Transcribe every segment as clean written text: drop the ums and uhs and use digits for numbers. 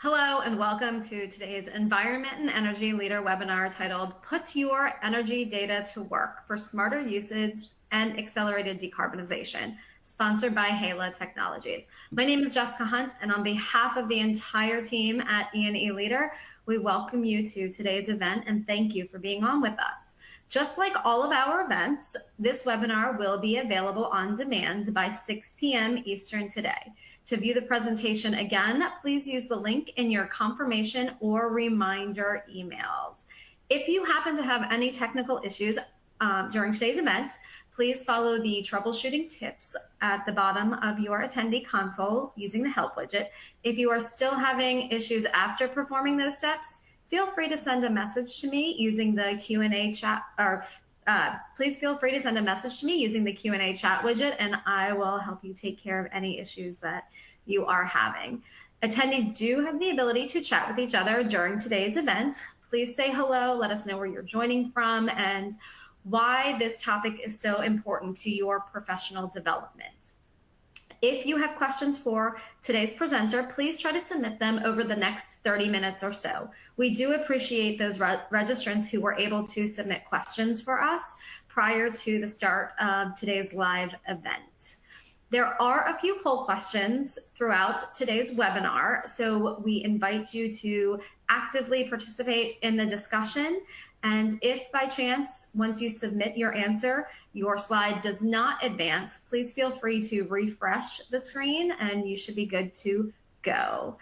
Hello and welcome to today's Environment and Energy Leader webinar titled Put Your Energy Data to Work for Smarter Usage and Accelerated Decarbonization, sponsored by Hela Technologies. My name is Jessica Hunt, and on behalf of the entire team at E&E Leader, we welcome you to today's event and thank you for being on with us. Just like all of our events, this webinar will be available on demand by 6 p.m. Eastern today. To view the presentation again, please use the link in your confirmation or reminder emails. If you happen to have any technical issues during today's event, please follow the troubleshooting tips at the bottom of your attendee console using the help widget. If you are still having issues after performing those steps, feel free to send a message to me using the Q&A chat, or please feel free to send a message to me using the Q&A chat widget, and I will help you take care of any issues that you are having. Attendees do have the ability to chat with each other during today's event. Please say hello, let us know where you're joining from, and why this topic is so important to your professional development. If you have questions for today's presenter, please try to submit them over the next 30 minutes or so. We do appreciate those registrants who were able to submit questions for us prior to the start of today's live event. There are a few poll questions throughout today's webinar, so we invite you to actively participate in the discussion. And if by chance, once you submit your answer, your slide does not advance, please feel free to refresh the screen and you should be good to go.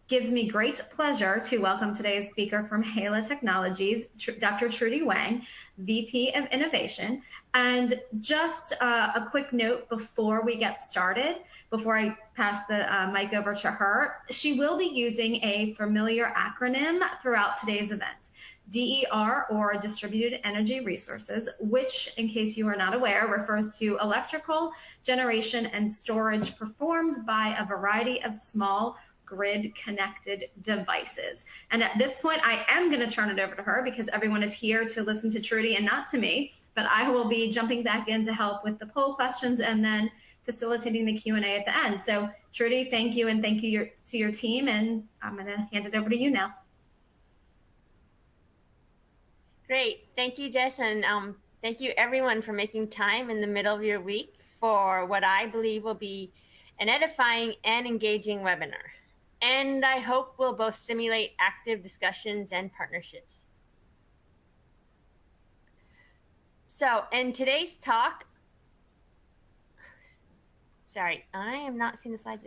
Gives me great pleasure to welcome today's speaker from Hela Technologies, Dr. Trudy Wang, VP of Innovation. And just a quick note before we get started, before I pass the mic over to her, she will be using a familiar acronym throughout today's event. DER, or Distributed Energy Resources, which, in case you are not aware, refers to electrical generation and storage performed by a variety of small grid-connected devices. And at this point, I am going to turn it over to her because everyone is here to listen to Trudy and not to me, but I will be jumping back in to help with the poll questions and then facilitating the Q&A at the end. So Trudy, thank you, and thank you to your team, and I'm going to hand it over to you now. Great. Thank you, Jess, and thank you everyone for making time in the middle of your week for what I believe will be an edifying and engaging webinar. And I hope will both simulate active discussions and partnerships. So in today's talk, sorry, I am not seeing the slides.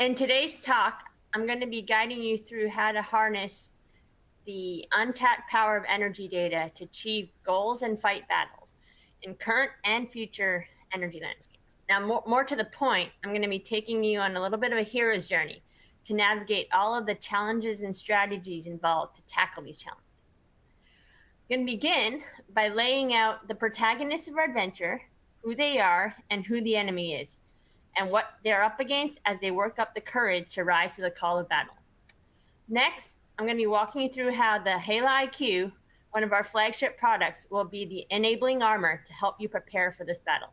In today's talk, I'm going to be guiding you through how to harness the untapped power of energy data to achieve goals and fight battles in current and future energy landscapes. Now, more to the point, I'm going to be taking you on a little bit of a hero's journey to navigate all of the challenges and strategies involved to tackle these challenges. I'm going to begin by laying out the protagonists of our adventure, who they are, and who the enemy is, and what they're up against as they work up the courage to rise to the call of battle. Next, I'm going to be walking you through how the Hela IQ, one of our flagship products, will be the enabling armor to help you prepare for this battle.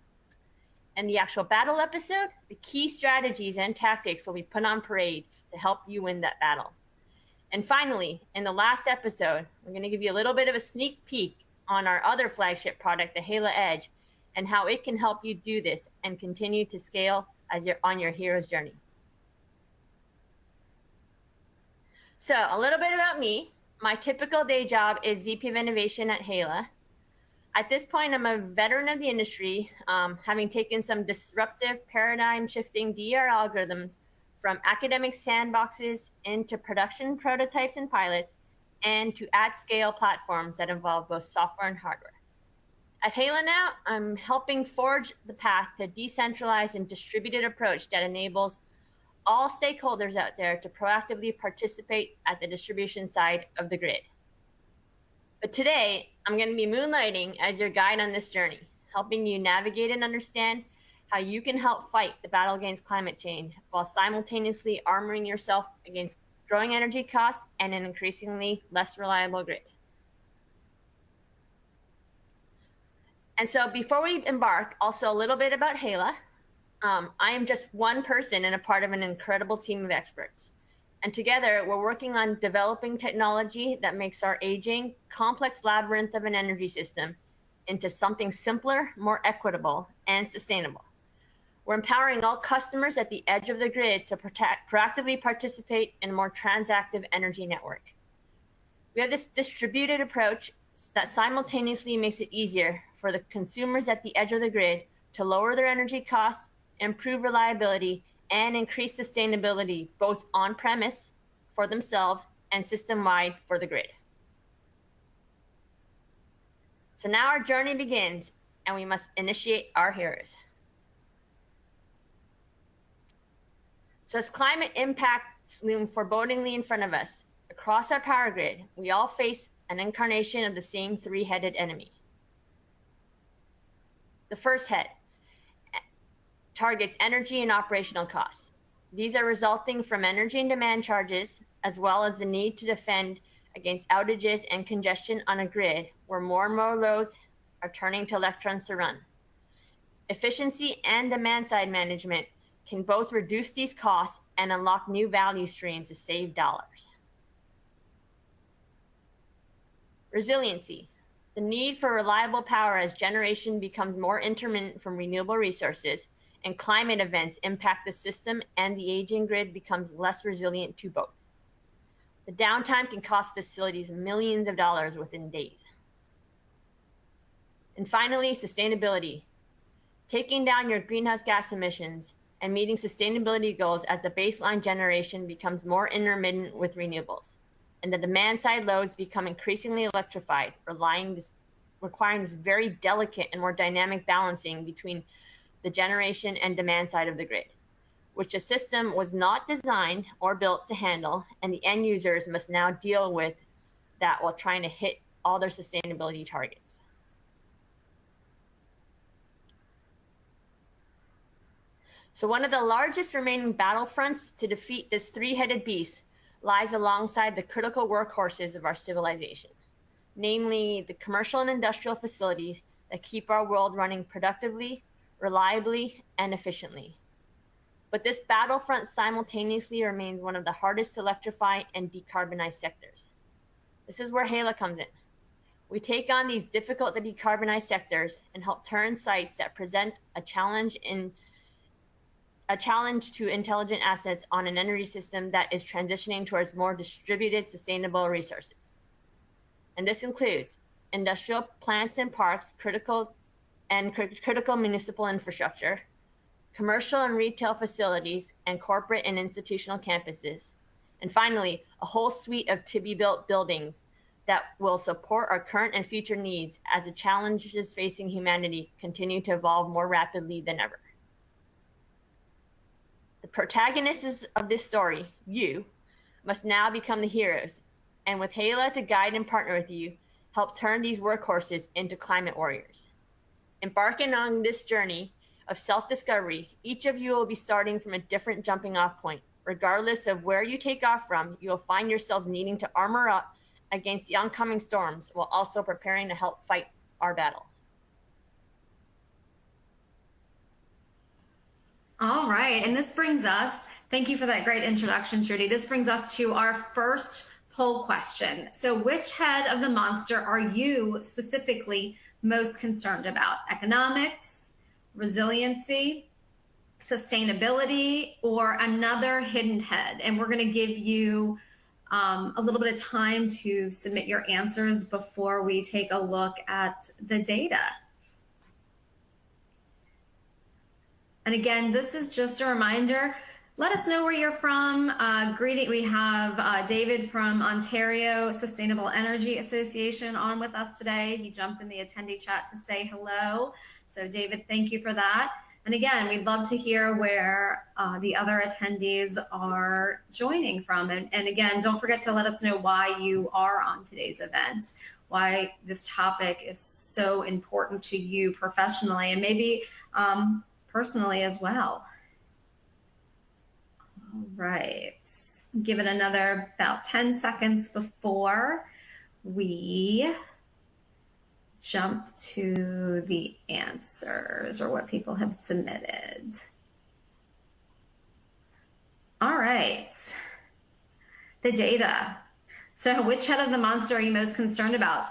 In the actual battle episode, the key strategies and tactics will be put on parade to help you win that battle. And finally, in the last episode, we're going to give you a little bit of a sneak peek on our other flagship product, the Hela Edge, and how it can help you do this and continue to scale as you're on your hero's journey. So a little bit about me. My typical day job is VP of Innovation at Hela. At this point, I'm a veteran of the industry, having taken some disruptive paradigm-shifting DER algorithms from academic sandboxes into production prototypes and pilots, and to at-scale platforms that involve both software and hardware. At Hela now, I'm helping forge the path to decentralized and distributed approach that enables all stakeholders out there to proactively participate at the distribution side of the grid. But today, I'm going to be moonlighting as your guide on this journey, helping you navigate and understand how you can help fight the battle against climate change while simultaneously armoring yourself against growing energy costs, and an increasingly less reliable grid. And so before we embark, also a little bit about HALA. I am just one person and a part of an incredible team of experts. And together, we're working on developing technology that makes our aging, complex labyrinth of an energy system into something simpler, more equitable, and sustainable. We're empowering all customers at the edge of the grid to proactively participate in a more transactive energy network. We have this distributed approach that simultaneously makes it easier for the consumers at the edge of the grid to lower their energy costs, improve reliability, and increase sustainability, both on-premise for themselves and system-wide for the grid. So now our journey begins, and we must initiate our heroes. So as climate impacts loom forebodingly in front of us, across our power grid, we all face an incarnation of the same three-headed enemy. The first head targets energy and operational costs. These are resulting from energy and demand charges, as well as the need to defend against outages and congestion on a grid where more and more loads are turning to electrons to run. Efficiency and demand side management can both reduce these costs and unlock new value streams to save dollars. Resiliency, the need for reliable power as generation becomes more intermittent from renewable resources and climate events impact the system, and the aging grid becomes less resilient to both. The downtime can cost facilities millions of dollars within days. And finally, sustainability, taking down your greenhouse gas emissions and meeting sustainability goals as the baseline generation becomes more intermittent with renewables, and the demand side loads become increasingly electrified, requiring this very delicate and more dynamic balancing between the generation and demand side of the grid, which the system was not designed or built to handle, and the end users must now deal with that while trying to hit all their sustainability targets. So one of the largest remaining battlefronts to defeat this three-headed beast lies alongside the critical workhorses of our civilization, namely the commercial and industrial facilities that keep our world running productively, reliably, and efficiently. But this battlefront simultaneously remains one of the hardest to electrify and decarbonize sectors. This is where HALA comes in. We take on these difficult to decarbonize sectors and help turn sites that present a challenge to intelligent assets on an energy system that is transitioning towards more distributed, sustainable resources. And this includes industrial plants and parks, critical municipal infrastructure, commercial and retail facilities, and corporate and institutional campuses. And finally, a whole suite of to-be-built buildings that will support our current and future needs as the challenges facing humanity continue to evolve more rapidly than ever. The protagonists of this story, you, must now become the heroes, and with HALA to guide and partner with you, help turn these workhorses into climate warriors. Embarking on this journey of self-discovery, each of you will be starting from a different jumping off point. Regardless of where you take off from, you will find yourselves needing to armor up against the oncoming storms while also preparing to help fight our battle. All right, and this brings us, thank you for that great introduction, Trudy. This brings us to our first poll question. So which head of the monster are you specifically most concerned about? Economics, resiliency, sustainability, or another hidden head? And we're going to give you a little bit of time to submit your answers before we take a look at the data. And again, this is just a reminder. Let us know where you're from. We have David from Ontario Sustainable Energy Association on with us today. He jumped in the attendee chat to say hello. So David, thank you for that. And again, we'd love to hear where the other attendees are joining from. And again, don't forget to let us know why you are on today's event, why this topic is so important to you professionally and maybe personally as well. All right, Give it another about 10 seconds before we jump to the answers or what people have submitted. All right. The data. So which head of the monster are you most concerned about?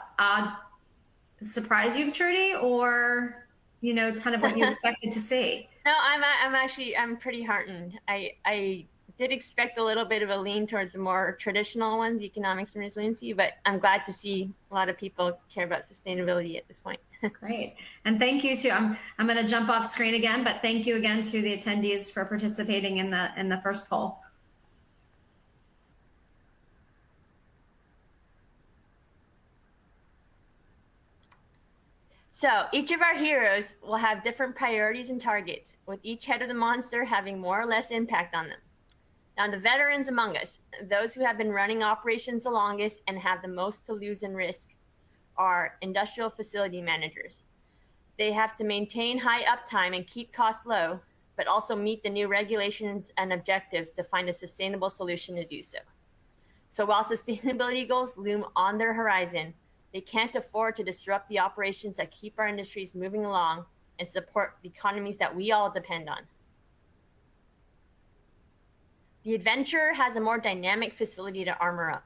Surprise you, Trudy, or it's kind of what you expected to see? No, I'm pretty heartened. I did expect a little bit of a lean towards the more traditional ones, economics and resiliency, but I'm glad to see a lot of people care about sustainability at this point. Great. And thank you to, I'm going to jump off screen again, but thank you again to the attendees for participating in the first poll. So each of our heroes will have different priorities and targets, with each head of the monster having more or less impact on them. Now, the veterans among us, those who have been running operations the longest and have the most to lose and risk, are industrial facility managers. They have to maintain high uptime and keep costs low, but also meet the new regulations and objectives to find a sustainable solution to do so. So while sustainability goals loom on their horizon, they can't afford to disrupt the operations that keep our industries moving along and support the economies that we all depend on. The adventurer has a more dynamic facility to armor up,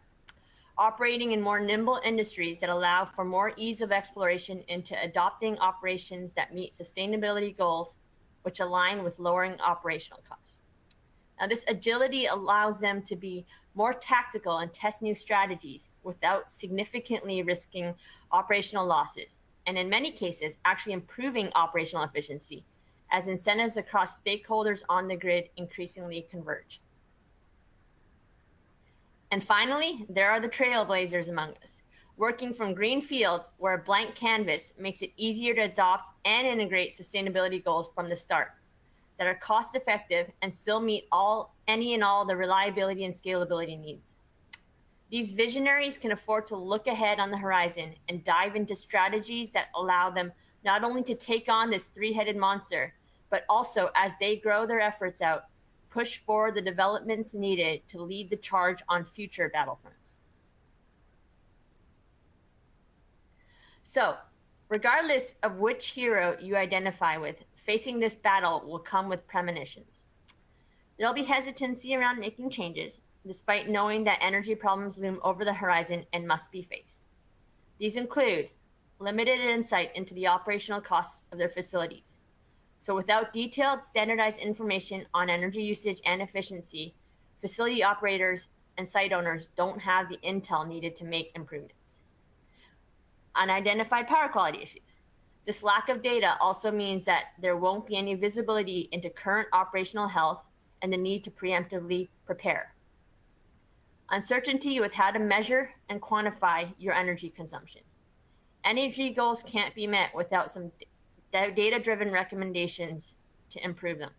operating in more nimble industries that allow for more ease of exploration into adopting operations that meet sustainability goals, which align with lowering operational costs. Now, this agility allows them to be more tactical and test new strategies without significantly risking operational losses, and in many cases, actually improving operational efficiency as incentives across stakeholders on the grid increasingly converge. And finally, there are the trailblazers among us, working from green fields where a blank canvas makes it easier to adopt and integrate sustainability goals from the start that are cost effective and still meet any and all the reliability and scalability needs. These visionaries can afford to look ahead on the horizon and dive into strategies that allow them not only to take on this three-headed monster, but also, as they grow their efforts out, push forward the developments needed to lead the charge on future battlefronts. So, regardless of which hero you identify with, facing this battle will come with premonitions. There'll be hesitancy around making changes, despite knowing that energy problems loom over the horizon and must be faced. These include limited insight into the operational costs of their facilities. So without detailed, standardized information on energy usage and efficiency, facility operators and site owners don't have the intel needed to make improvements. Unidentified power quality issues. This lack of data also means that there won't be any visibility into current operational health and the need to preemptively prepare. Uncertainty with how to measure and quantify your energy consumption. Energy goals can't be met without some data-driven recommendations to improve them.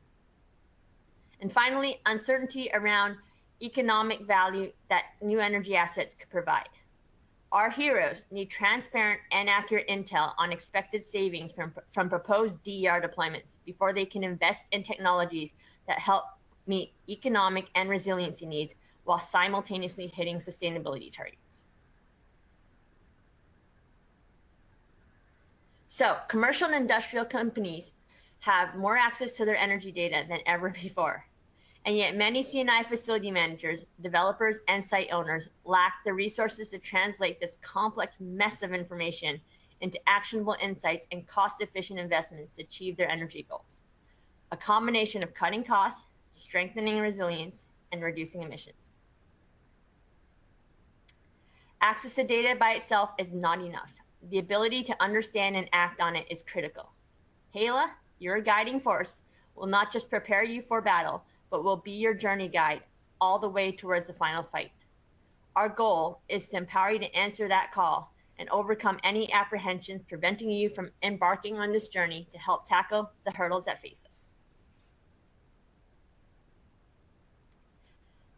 And finally, uncertainty around economic value that new energy assets could provide. Our heroes need transparent and accurate intel on expected savings from proposed DER deployments before they can invest in technologies that help meet economic and resiliency needs while simultaneously hitting sustainability targets. So, commercial and industrial companies have more access to their energy data than ever before. And yet many C&I facility managers, developers, and site owners lack the resources to translate this complex mess of information into actionable insights and cost-efficient investments to achieve their energy goals. A combination of cutting costs, strengthening resilience, and reducing emissions. Access to data by itself is not enough. The ability to understand and act on it is critical. HALA, your guiding force, will not just prepare you for battle, but will be your journey guide all the way towards the final fight. Our goal is to empower you to answer that call and overcome any apprehensions preventing you from embarking on this journey to help tackle the hurdles that face us.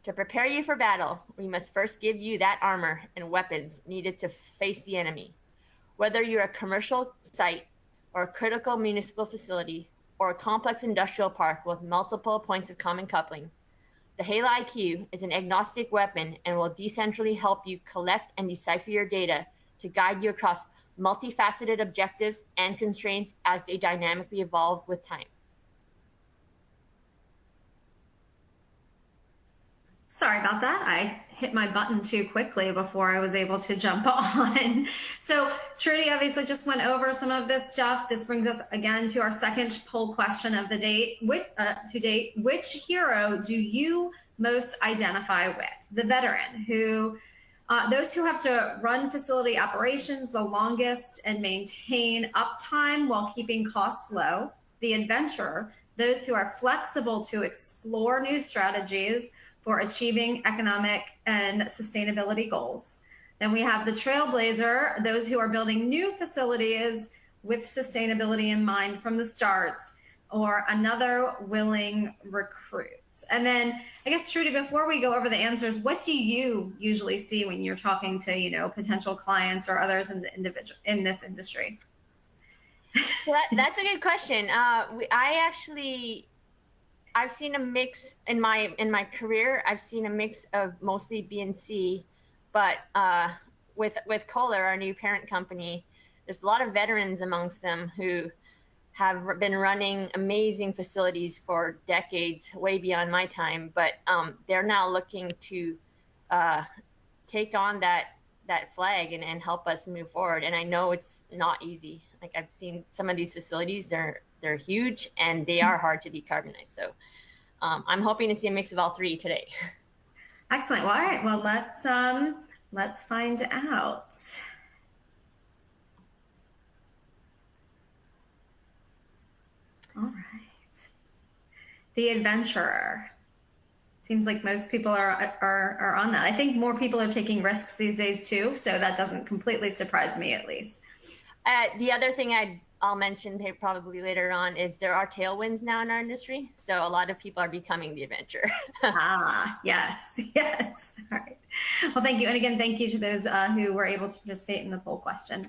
To prepare you for battle, we must first give you that armor and weapons needed to face the enemy. Whether you're a commercial site or a critical municipal facility or a complex industrial park with multiple points of common coupling, The HALA IQ is an agnostic weapon and will decentrally help you collect and decipher your data to guide you across multifaceted objectives and constraints as they dynamically evolve with time. Sorry about that. I hit my button too quickly before I was able to jump on. So Trudy obviously just went over some of this stuff. This brings us again to our second poll question of the date. Which hero do you most identify with? The veteran who, those who have to run facility operations the longest and maintain uptime while keeping costs low. The adventurer, those who are flexible to explore new strategies for achieving economic and sustainability goals. Then we have the trailblazer, those who are building new facilities with sustainability in mind from the start, or another willing recruit. And then I guess, Trudy, before we go over the answers, what do you usually see when you're talking to, potential clients or others in this industry? So that's a good question. I've seen a mix in my career. I've seen a mix of mostly B and C, but with Kohler, our new parent company, there's a lot of veterans amongst them who have been running amazing facilities for decades, way beyond my time. But they're now looking to take on that flag and help us move forward. And I know it's not easy. Like, I've seen some of these facilities, they're huge and they are hard to decarbonize. So I'm hoping to see a mix of all three today. Excellent. Well, all right. Well, let's find out. All right. The adventurer. Seems like most people are on that. I think more people are taking risks these days too, so that doesn't completely surprise me, at least. The other thing I'll mention probably later on is there are tailwinds now in our industry, so a lot of people are becoming the adventurer. Yes. All right. Well, thank you, and again, thank you to those who were able to participate in the poll question.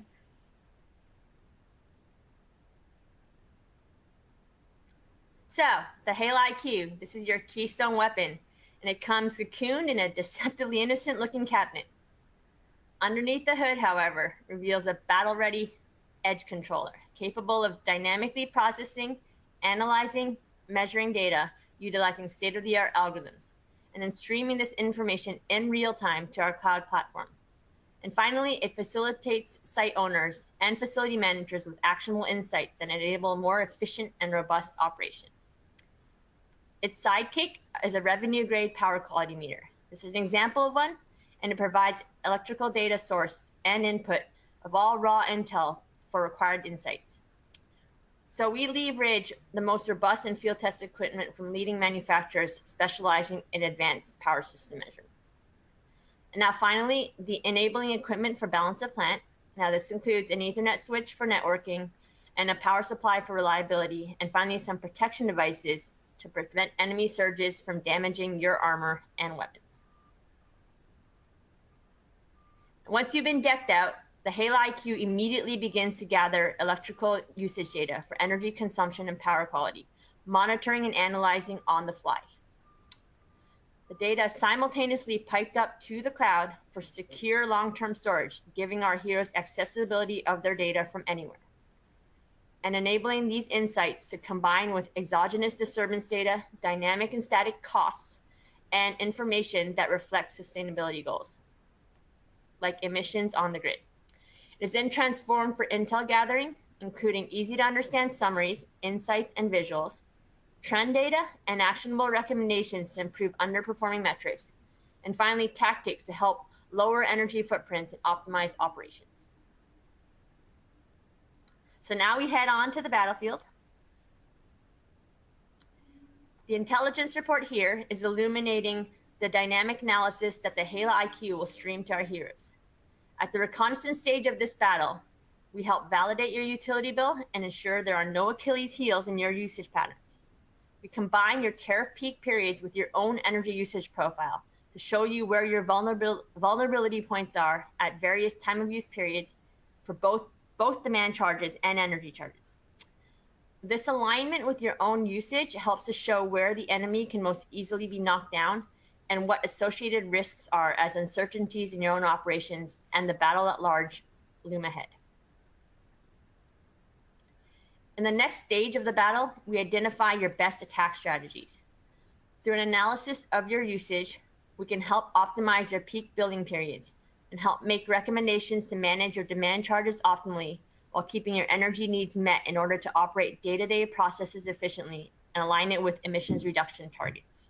So the HALA IQ, this is your keystone weapon, and it comes cocooned in a deceptively innocent looking cabinet. Underneath the hood, however, reveals a battle-ready edge controller capable of dynamically processing, analyzing, measuring data, utilizing state-of-the-art algorithms, and then streaming this information in real time to our cloud platform. And finally, it facilitates site owners and facility managers with actionable insights that enable more efficient and robust operation. Its sidekick is a revenue-grade power quality meter. This is an example of one, and it provides electrical data source and input of all raw intel for required insights. So we leverage the most robust and field-tested equipment from leading manufacturers specializing in advanced power system measurements. And now finally, the enabling equipment for balance of plant. Now this includes an Ethernet switch for networking and a power supply for reliability, and finally some protection devices to prevent enemy surges from damaging your armor and weapons. Once you've been decked out, the HALA IQ immediately begins to gather electrical usage data for energy consumption and power quality, monitoring and analyzing on the fly. The data is simultaneously piped up to the cloud for secure long-term storage, giving our heroes accessibility of their data from anywhere, and enabling these insights to combine with exogenous disturbance data, dynamic and static costs, and information that reflects sustainability goals, like emissions on the grid. It is then transformed for intel gathering, including easy to understand summaries, insights, and visuals, trend data, and actionable recommendations to improve underperforming metrics, and finally, tactics to help lower energy footprints and optimize operations. So now we head on to the battlefield. The intelligence report here is illuminating the dynamic analysis that the HALA IQ will stream to our heroes. At the reconnaissance stage of this battle, we help validate your utility bill and ensure there are no Achilles heels in your usage patterns. We combine your tariff peak periods with your own energy usage profile to show you where your vulnerability points are at various time of use periods for both demand charges and energy charges. This alignment with your own usage helps to show where the enemy can most easily be knocked down and what associated risks are as uncertainties in your own operations and the battle at large loom ahead. In the next stage of the battle, we identify your best attack strategies. Through an analysis of your usage, we can help optimize your peak billing periods and help make recommendations to manage your demand charges optimally while keeping your energy needs met in order to operate day-to-day processes efficiently and align it with emissions reduction targets.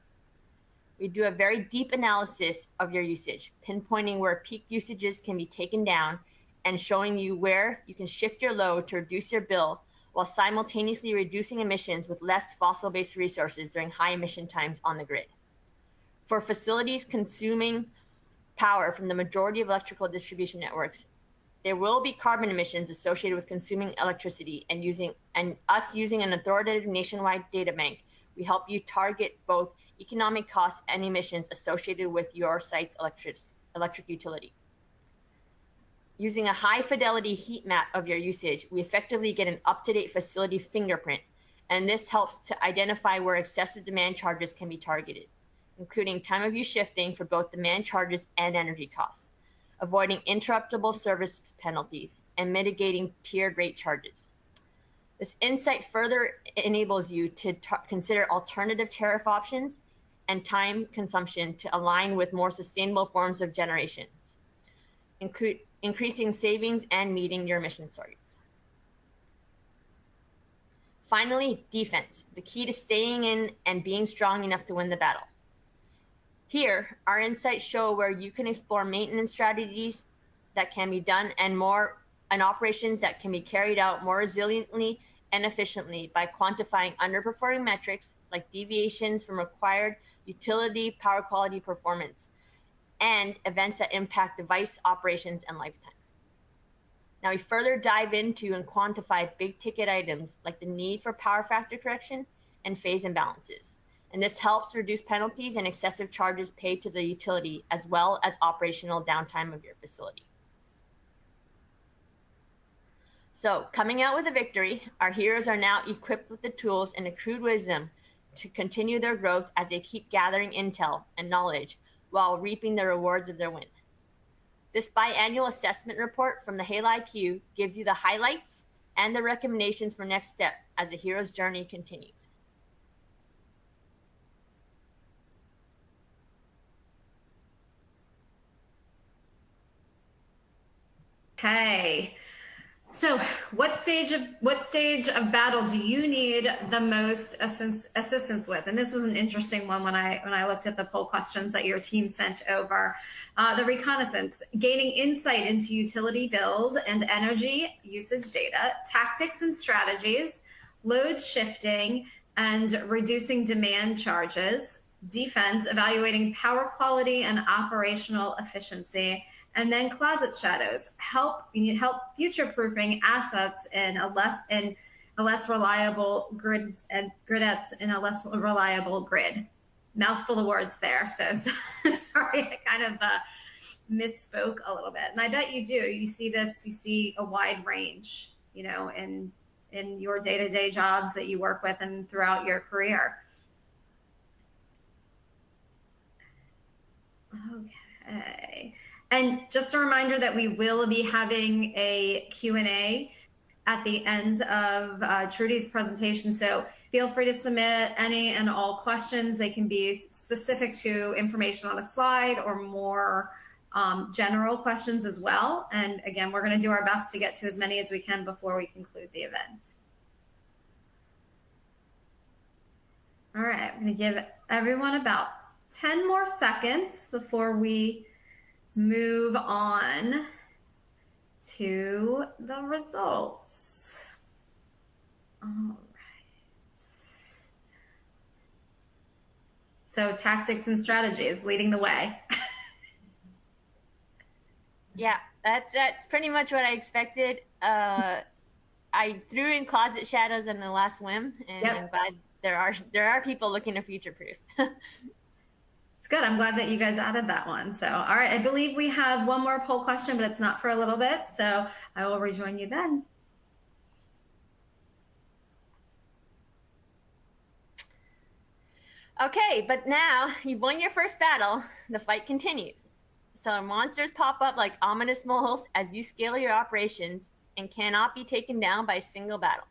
We do a very deep analysis of your usage, pinpointing where peak usages can be taken down and showing you where you can shift your load to reduce your bill while simultaneously reducing emissions with less fossil-based resources during high emission times on the grid. For facilities consuming power from the majority of electrical distribution networks, there will be carbon emissions associated with consuming electricity and us using an authoritative nationwide data bank. We help you target both economic costs and emissions associated with your site's electric utility. Using a high fidelity heat map of your usage, we effectively get an up-to-date facility fingerprint, and this helps to identify where excessive demand charges can be targeted, including time of use shifting for both demand charges and energy costs, avoiding interruptible service penalties, and mitigating tiered rate charges. This insight further enables you to consider alternative tariff options and time consumption to align with more sustainable forms of generation, increasing savings and meeting your emissions targets. Finally, defense, the key to staying in and being strong enough to win the battle. Here, our insights show where you can explore maintenance strategies that can be done and operations that can be carried out more resiliently and efficiently by quantifying underperforming metrics like deviations from required utility power quality performance and events that impact device operations and lifetime. Now we further dive into and quantify big ticket items like the need for power factor correction and phase imbalances. And this helps reduce penalties and excessive charges paid to the utility, as well as operational downtime of your facility. So coming out with a victory, our heroes are now equipped with the tools and accrued wisdom to continue their growth as they keep gathering intel and knowledge while reaping the rewards of their win. This biannual assessment report from the Halo IQ gives you the highlights and the recommendations for next step as the hero's journey continues. Okay. So what stage of battle do you need the most assistance with? And this was an interesting one when I looked at the poll questions that your team sent over. The reconnaissance, gaining insight into utility bills and energy usage data, tactics and strategies, load shifting and reducing demand charges, defense, evaluating power quality and operational efficiency, and then closet shadows, you need help future-proofing assets in a less reliable grids and gridettes in a less reliable grid. Mouthful of words there, so sorry, I kind of misspoke a little bit. And I bet you do. You see a wide range, in your day-to-day jobs that you work with and throughout your career. Okay. And just a reminder that we will be having a Q&A at the end of Trudy's presentation. So feel free to submit any and all questions. They can be specific to information on a slide or more general questions as well. And again, we're going to do our best to get to as many as we can before we conclude the event. All right, I'm going to give everyone about 10 more seconds before we move on to the results. All right. So tactics and strategies leading the way. Yeah, that's pretty much what I expected. I threw in closet shadows on the last whim, and yep. I'm glad there are people looking to future-proof. It's good. I'm glad that you guys added that one. So, all right, I believe we have one more poll question, but it's not for a little bit. So I will rejoin you then. Okay, but now you've won your first battle, the fight continues. So monsters pop up like ominous moles as you scale your operations and cannot be taken down by a single battle.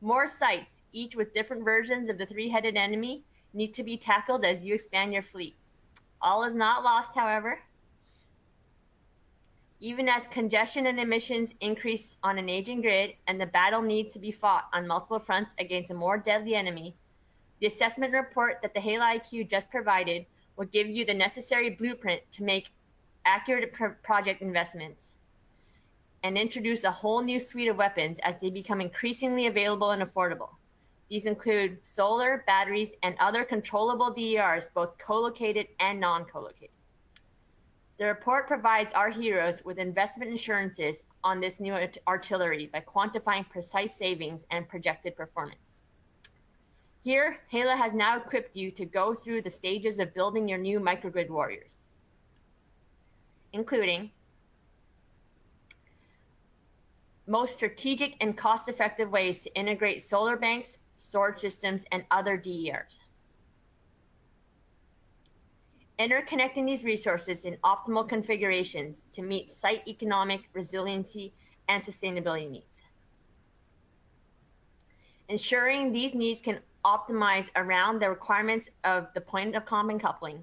More sites, each with different versions of the three-headed enemy, need to be tackled as you expand your fleet. All is not lost, however. Even as congestion and emissions increase on an aging grid and the battle needs to be fought on multiple fronts against a more deadly enemy, the assessment report that the HALA IQ just provided will give you the necessary blueprint to make accurate project investments and introduce a whole new suite of weapons as they become increasingly available and affordable. These include solar, batteries, and other controllable DERs, both co-located and non-co-located. The report provides our heroes with investment assurances on this new artillery by quantifying precise savings and projected performance. Here, HALA has now equipped you to go through the stages of building your new microgrid warriors, including most strategic and cost-effective ways to integrate solar banks, storage systems, and other DERs. Interconnecting these resources in optimal configurations to meet site economic, resiliency, and sustainability needs. Ensuring these needs can optimize around the requirements of the point of common coupling,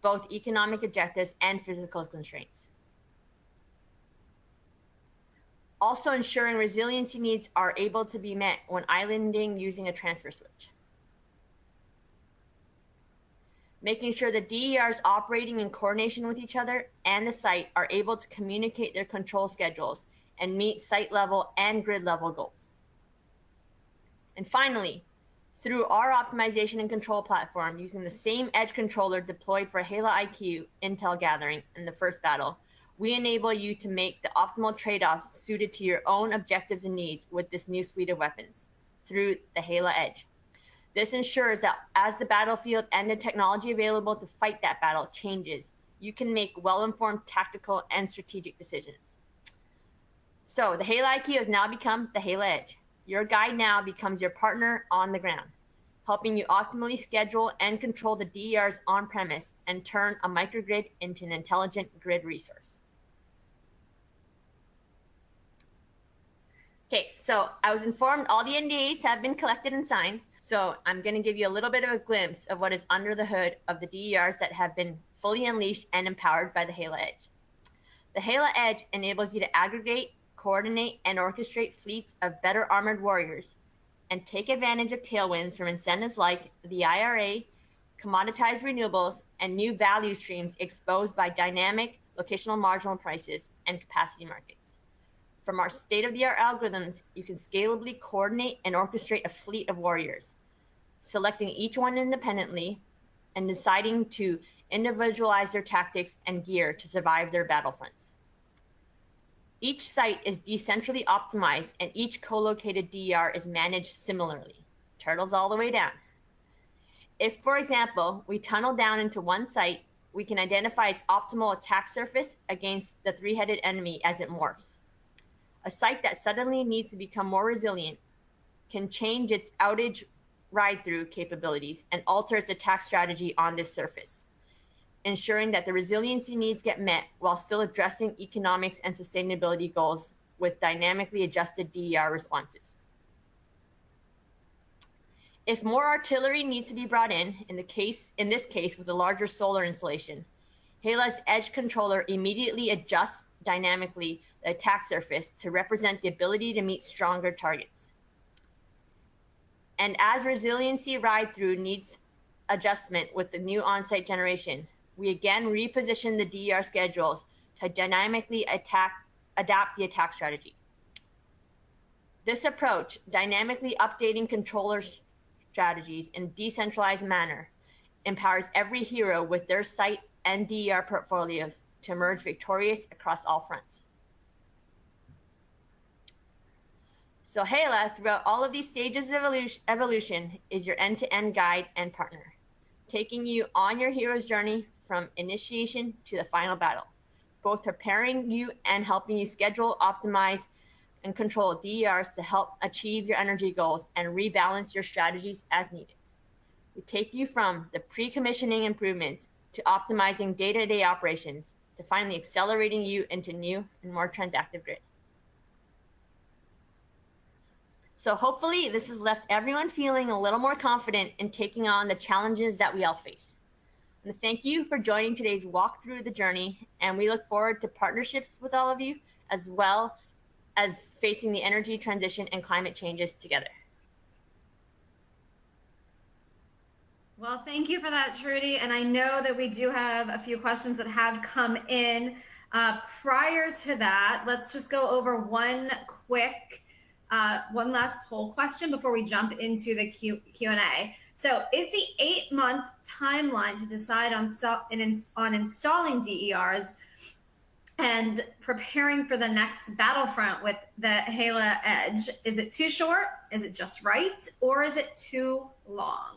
both economic objectives and physical constraints. Also ensuring resiliency needs are able to be met when islanding using a transfer switch. Making sure the DERs operating in coordination with each other and the site are able to communicate their control schedules and meet site level and grid level goals. And finally, through our optimization and control platform using the same edge controller deployed for HALA IQ intel gathering in the first battle, we enable you to make the optimal trade-offs suited to your own objectives and needs with this new suite of weapons through the HALA Edge. This ensures that as the battlefield and the technology available to fight that battle changes, you can make well-informed tactical and strategic decisions. So the HALA IQ has now become the HALA Edge. Your guide now becomes your partner on the ground, helping you optimally schedule and control the DERs on premise and turn a microgrid into an intelligent grid resource. Okay, so I was informed all the NDAs have been collected and signed. So I'm going to give you a little bit of a glimpse of what is under the hood of the DERs that have been fully unleashed and empowered by the HALA Edge. The HALA Edge enables you to aggregate, coordinate, and orchestrate fleets of better armored warriors and take advantage of tailwinds from incentives like the IRA, commoditized renewables, and new value streams exposed by dynamic locational marginal prices and capacity markets. From our state-of-the-art algorithms, you can scalably coordinate and orchestrate a fleet of warriors, selecting each one independently and deciding to individualize their tactics and gear to survive their battlefronts. Each site is decentrally optimized and each co-located DER is managed similarly, turtles all the way down. If, for example, we tunnel down into one site, we can identify its optimal attack surface against the three-headed enemy as it morphs. A site that suddenly needs to become more resilient can change its outage ride-through capabilities and alter its attack strategy on this surface, ensuring that the resiliency needs get met while still addressing economics and sustainability goals with dynamically adjusted DER responses. If more artillery needs to be brought in this case with a larger solar installation, HALA's Edge controller immediately adjusts dynamically the attack surface to represent the ability to meet stronger targets. And as resiliency ride-through needs adjustment with the new on-site generation, we again reposition the DER schedules to dynamically adapt the attack strategy. This approach, dynamically updating controller strategies in a decentralized manner, empowers every hero with their site and DER portfolios to emerge victorious across all fronts. So HALA, throughout all of these stages of evolution, is your end-to-end guide and partner, taking you on your hero's journey from initiation to the final battle, both preparing you and helping you schedule, optimize, and control DERs to help achieve your energy goals and rebalance your strategies as needed. We take you from the pre-commissioning improvements to optimizing day-to-day operations to finally accelerating you into new and more transactive grid. So hopefully this has left everyone feeling a little more confident in taking on the challenges that we all face. And thank you for joining today's walk through the journey, and we look forward to partnerships with all of you, as well as facing the energy transition and climate changes together. Well, thank you for that, Trudy. And I know that we do have a few questions that have come in. Prior to that, let's just go over one last poll question before we jump into the Q&A. So is the 8-month timeline to decide on installing DERs and preparing for the next battlefront with the HALA Edge, is it too short? Is it just right? Or is it too long?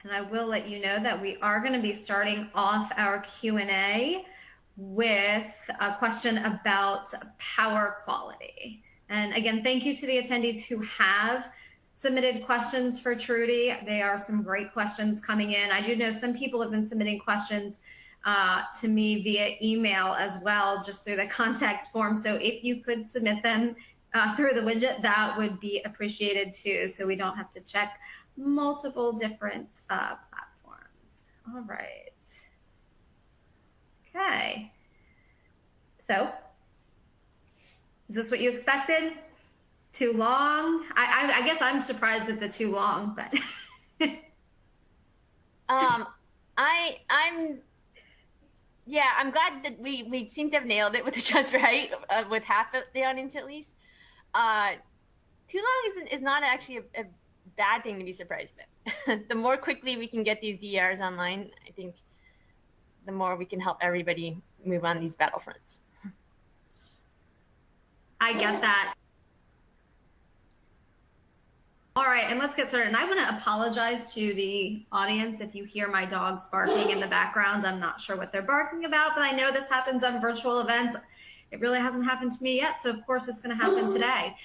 And I will let you know that we are going to be starting off our Q&A with a question about power quality. And again, thank you to the attendees who have submitted questions for Trudy. There are some great questions coming in. I do know some people have been submitting questions to me via email as well, just through the contact form. So if you could submit them through the widget, that would be appreciated too, so we don't have to check multiple different platforms. All right. Okay. So, is this what you expected? Too long? I guess I'm surprised at the too long, but. I'm glad that we seem to have nailed it with the just right, with half of the audience at least. Too long is not actually a bad thing to be surprised with. The more quickly we can get these DERs online, I think the more we can help everybody move on these battlefronts. I get that. All right, and let's get started. And I want to apologize to the audience if you hear my dogs barking in the background. I'm not sure what they're barking about, but I know this happens on virtual events. It really hasn't happened to me yet, so of course it's going to happen today.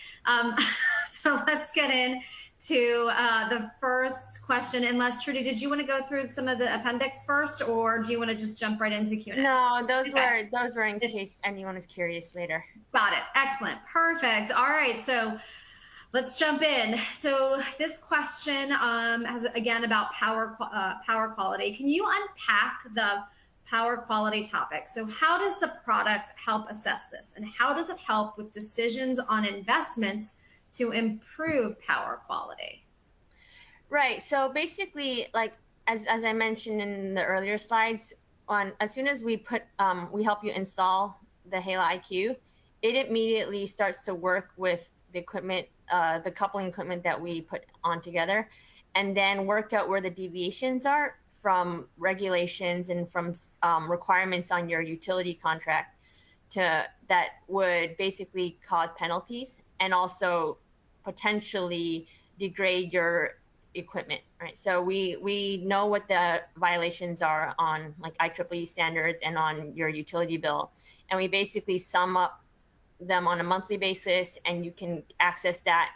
So let's get in to the first question. Unless, Trudy, did you want to go through some of the appendix first, or do you want to just jump right into Q&A? No, those were in case anyone is curious later. Got it. Excellent. Perfect. All right. So let's jump in. So this question has, again, about power quality. Can you unpack the power quality topic? So how does the product help assess this? And how does it help with decisions on investments to improve power quality? Right. So basically, like as I mentioned in the earlier slides, as soon as we help you install the HALA IQ, it immediately starts to work with the equipment, the coupling equipment that we put on together, and then work out where the deviations are from regulations and from requirements on your utility contract that would basically cause penalties and also potentially degrade your equipment, right? So we know what the violations are on like IEEE standards and on your utility bill, and we basically sum up them on a monthly basis, and you can access that.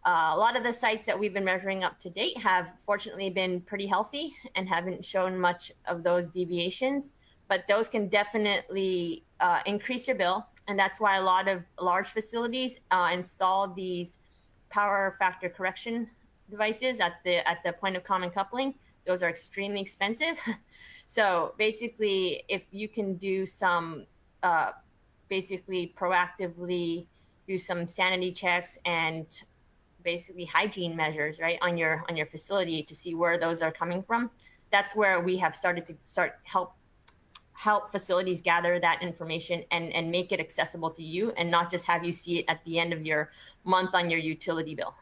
A lot of the sites that we've been measuring up to date have fortunately been pretty healthy and haven't shown much of those deviations, but those can definitely increase your bill. And that's why a lot of large facilities install these power factor correction devices at the point of common coupling. Those are extremely expensive. So basically, if you can do some, basically proactively do some sanity checks and basically hygiene measures, right, on your facility to see where those are coming from, that's where we have started to help facilities gather that information and make it accessible to you, and not just have you see it at the end of your month on your utility bill.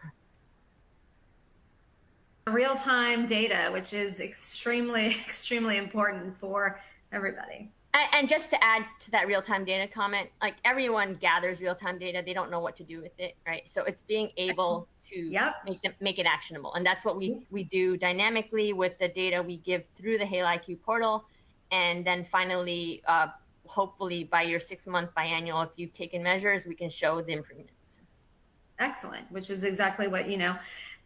Real-time data, which is extremely, extremely important for everybody. And just to add to that real-time data comment, like everyone gathers real-time data, they don't know what to do with it, right? So it's being able to make it actionable. And that's what we do dynamically with the data we give through the Halo IQ portal. And then finally, hopefully by your 6-month biannual, if you've taken measures, we can show the improvements. Excellent, which is exactly what,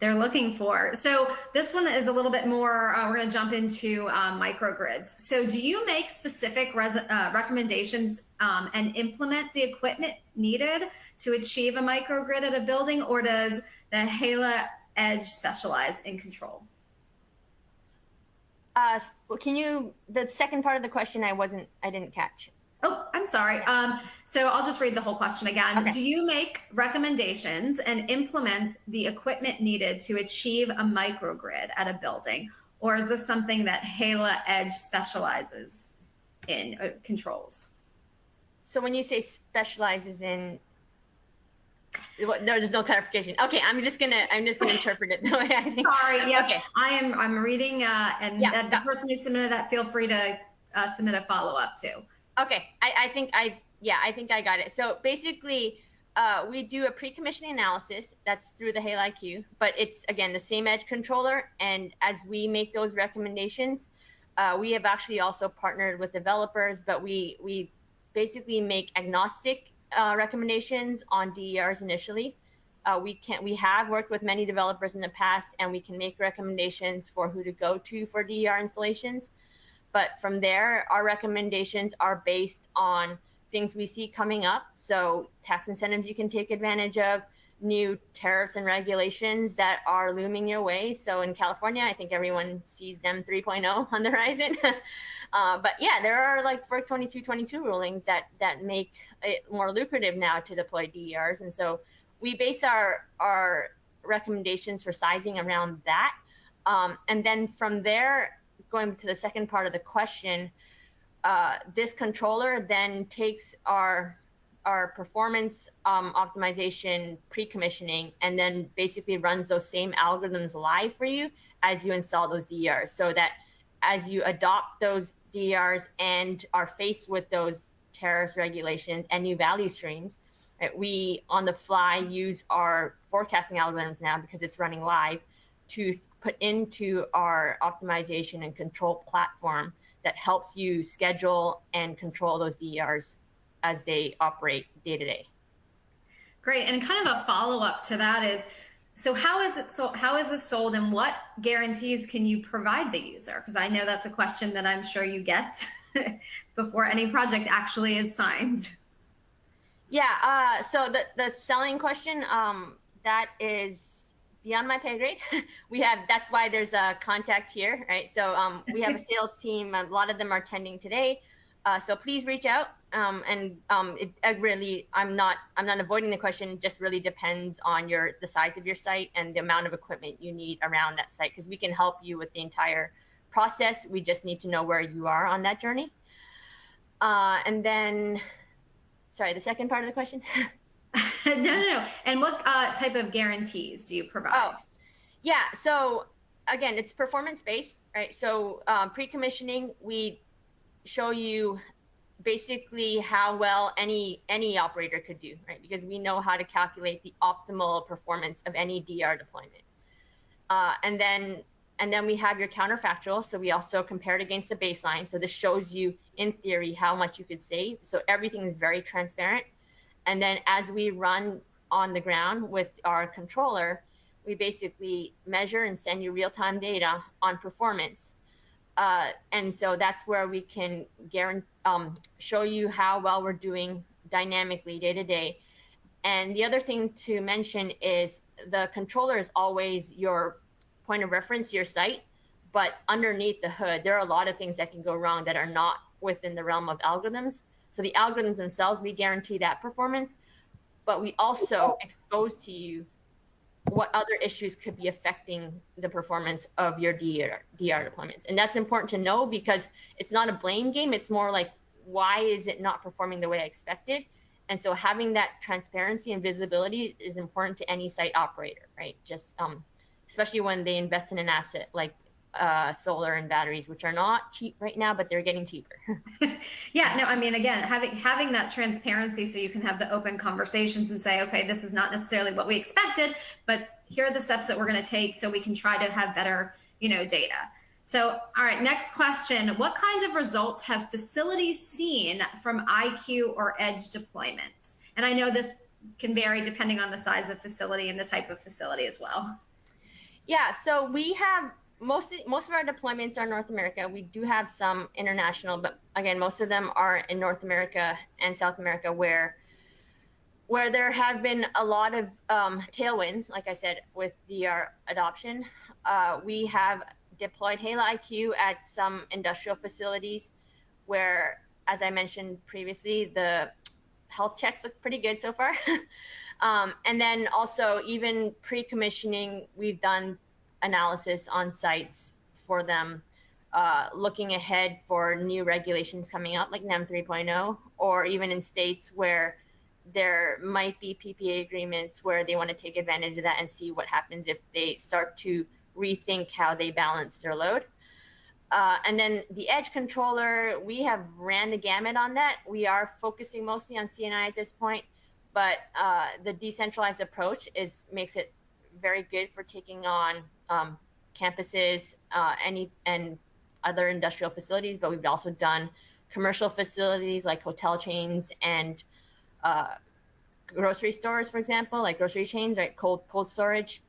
they're looking for. So this one is a little bit more, we're going to jump into microgrids. So do you make specific recommendations and implement the equipment needed to achieve a microgrid at a building, or does the HALA Edge specialize in control? The second part of the question I didn't catch. Oh, I'm sorry. So I'll just read the whole question again. Okay. Do you make recommendations and implement the equipment needed to achieve a microgrid at a building? Or is this something that HALA Edge specializes in, controls? So when you say specializes in, there's no clarification. Okay, I'm just gonna interpret it the way I think. Sorry, yeah. Okay. I'm reading, and the person who submitted that, feel free to submit a follow-up too. Okay, I think I got it. So basically, we do a pre-commissioning analysis that's through the Halo IQ, but it's again the same edge controller. And as we make those recommendations, we have actually also partnered with developers, but we basically make agnostic recommendations on DERs initially. We have worked with many developers in the past, and we can make recommendations for who to go to for DER installations. But from there, our recommendations are based on things we see coming up. So tax incentives you can take advantage of, new tariffs and regulations that are looming your way. So in California, I think everyone sees them 3.0 on the horizon. But yeah, there are like FERC 2222 rulings that make it more lucrative now to deploy DERs. And so we base our recommendations for sizing around that. And then from there, going to the second part of the question, this controller then takes our performance optimization pre-commissioning and then basically runs those same algorithms live for you as you install those DERs, so that as you adopt those DERs and are faced with those tariffs, regulations, and new value streams, right, we on the fly use our forecasting algorithms now, because it's running live, to put into our optimization and control platform that helps you schedule and control those DERs as they operate day to day. Great. And kind of a follow-up to that is, so how is this sold, and what guarantees can you provide the user? Because I know that's a question that I'm sure you get before any project actually is signed. Yeah, so the selling question, that is beyond my pay grade. That's why there's a contact here, right? So we have a sales team. A lot of them are attending today. So please reach out. I'm not avoiding the question. It just really depends on the size of your site and the amount of equipment you need around that site, because we can help you with the entire process. We just need to know where you are on that journey. And then, sorry, the second part of the question. No. And what type of guarantees do you provide? Oh, yeah. So again, it's performance-based, right? So pre-commissioning, we show you basically how well any operator could do, right? Because we know how to calculate the optimal performance of any DR deployment. And then we have your counterfactual. So we also compare it against the baseline. So this shows you, in theory, how much you could save. So everything is very transparent. And then as we run on the ground with our controller, we basically measure and send you real-time data on performance. And so that's where we can show you how well we're doing dynamically day to day. And the other thing to mention is the controller is always your point of reference, your site, but underneath the hood, there are a lot of things that can go wrong that are not within the realm of algorithms. So the algorithms themselves, we guarantee that performance, but we also expose to you what other issues could be affecting the performance of your DR deployments. And that's important to know, because it's not a blame game. It's more like, why is it not performing the way I expected? And so having that transparency and visibility is important to any site operator, right? Just especially when they invest in an asset like solar and batteries, which are not cheap right now, but they're getting cheaper. Yeah, no, I mean, again, having that transparency so you can have the open conversations and say, okay, this is not necessarily what we expected, but here are the steps that we're going to take so we can try to have better, data. So, all right, next question. What kinds of results have facilities seen from IQ or edge deployments? And I know this can vary depending on the size of facility and the type of facility as well. Yeah, so we have most of our deployments are North America. We do have some international, but again, most of them are in North America and South America, where there have been a lot of tailwinds, like I said, with DR adoption. We have deployed Halo IQ at some industrial facilities where, as I mentioned previously, the health checks look pretty good so far. And then also, even pre-commissioning, we've done analysis on sites for them, looking ahead for new regulations coming out, like NEM 3.0, or even in states where there might be PPA agreements where they want to take advantage of that and see what happens if they start to rethink how they balance their load. And then the edge controller, we have ran the gamut on that. We are focusing mostly on CNI at this point, but the decentralized approach makes it very good for taking on campuses and other industrial facilities. But we've also done commercial facilities like hotel chains and grocery stores, for example, like grocery chains, right? Cold storage.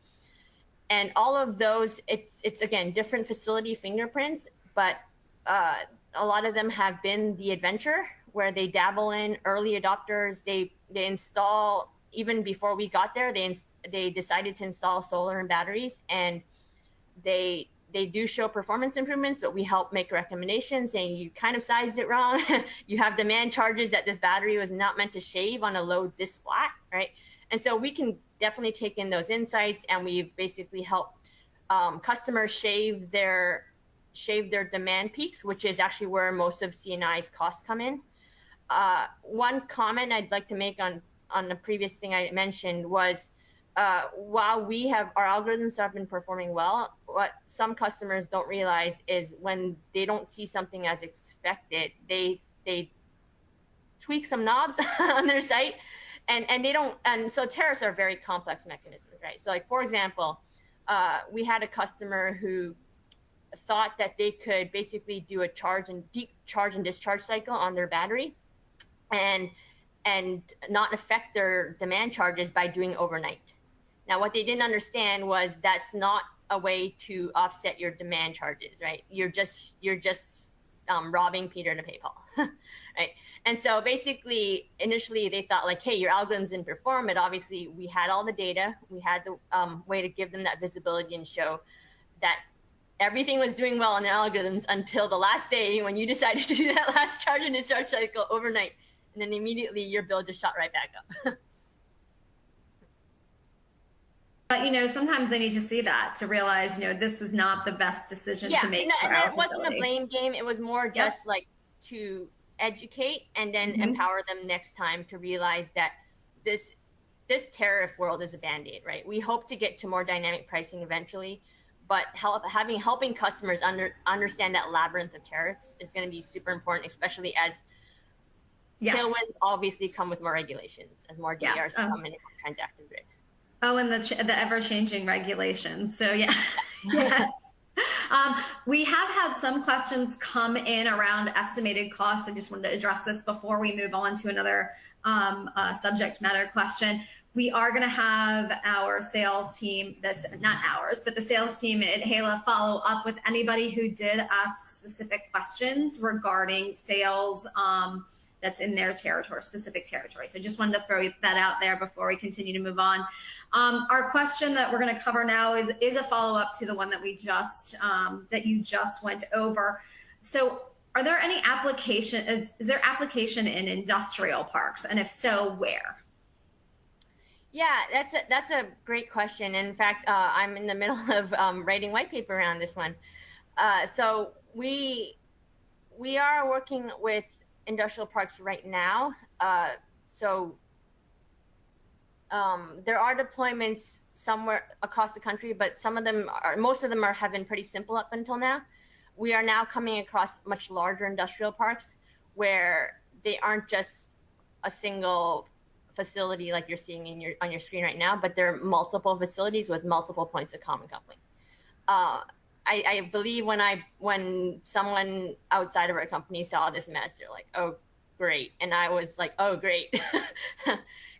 And all of those, it's again, different facility fingerprints, but a lot of them have been the adventure where they dabble in early adopters. They install, even before we got there, they decided to install solar and batteries, and they do show performance improvements, but we help make recommendations saying you kind of sized it wrong. You have demand charges that this battery was not meant to shave on a load this flat, right? And so we can definitely take in those insights, and we've basically helped customers shave their demand peaks, which is actually where most of CNI's costs come in. One comment I'd like to make on the previous thing I mentioned was, while our algorithms have been performing well, what some customers don't realize is when they don't see something as expected, they tweak some knobs on their site, and they don't. And so tariffs are very complex mechanisms, right? So, like, for example, we had a customer who thought that they could basically do a charge and discharge cycle on their battery, and not affect their demand charges by doing overnight. Now, what they didn't understand was that's not a way to offset your demand charges, right? You're just robbing Peter to pay Paul, right? And so basically, initially they thought like, hey, your algorithms didn't perform, but obviously we had all the data, we had the way to give them that visibility and show that everything was doing well on their algorithms until the last day when you decided to do that last charge and discharge cycle overnight, and then immediately your bill just shot right back up. But, sometimes they need to see that to realize, this is not the best decision to make. And that wasn't a blame game. It was more just like to educate and then empower them next time to realize that this tariff world is a Band-Aid, right? We hope to get to more dynamic pricing eventually, but helping customers understand that labyrinth of tariffs is going to be super important, especially as tailwinds obviously come with more regulations, as more DERs come in transactive grid. Oh, and the ever-changing regulations. So yes. We have had some questions come in around estimated costs. I just wanted to address this before we move on to another subject matter question. We are going to have our sales team, that's not ours, but the sales team at Halo follow up with anybody who did ask specific questions regarding sales that's in their territory, specific territory. So just wanted to throw that out there before we continue to move on. Our question that we're going to cover now is a follow-up to the one that that you just went over. So are there any application, is there application in industrial parks? And if so, where? Yeah, that's a great question. In fact, I'm in the middle of writing white paper around this one. So we are working with industrial parks right now. So there are deployments somewhere across the country, but most of them have been pretty simple up until now. We are now coming across much larger industrial parks where they aren't just a single facility like you're seeing on your screen right now, but they're multiple facilities with multiple points of common coupling. I believe when someone outside of our company saw this mess, they're like, "Oh, great," and I was like, "Oh, great,"